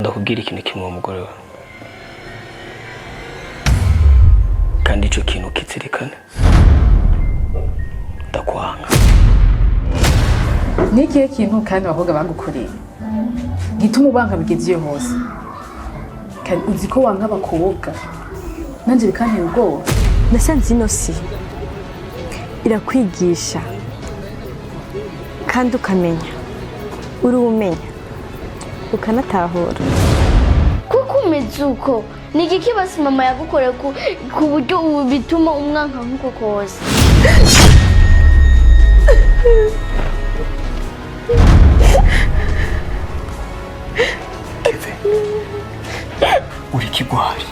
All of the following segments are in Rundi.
ndakubwira ikintu kimwe umugore wawe kandi ico kintu kizirikana ndakwanga nikihe kintu kandi abakobwa bagukoreye gituma ubanka bigeze iyo hose kandi uzi ko wanka abakobwa nanje bikantera ubwoba nasanze ino si irakwigisha kandi ukamenya uri umenya ukanatahura kuko umeze uko ni igiki basi mama yagukoreye ku buryo ubu bituma umwanka nk'uko kose Keve uri kigwari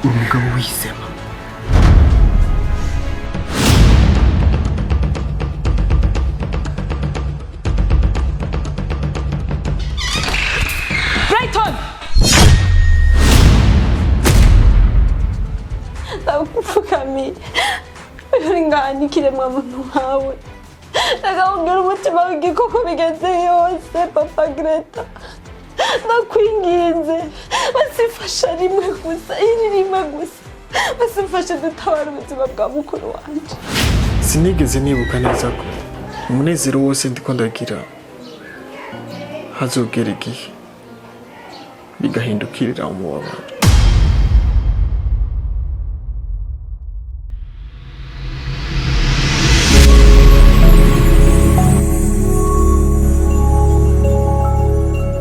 umugabo wisema Ndakupfukamiye uri ngani kiremwa muntu wawe ndakubwira umutima w'igikoko bigeze yose papa Greta ndakwinginze basifasha rimwe gusa rimwe gusa basifashe dutabara ubuzima bwa mukuru wanje sinigeze nibuka neza ko umunezero wose ndiko ndagira hazogera igihe bigahindukirira umubabaro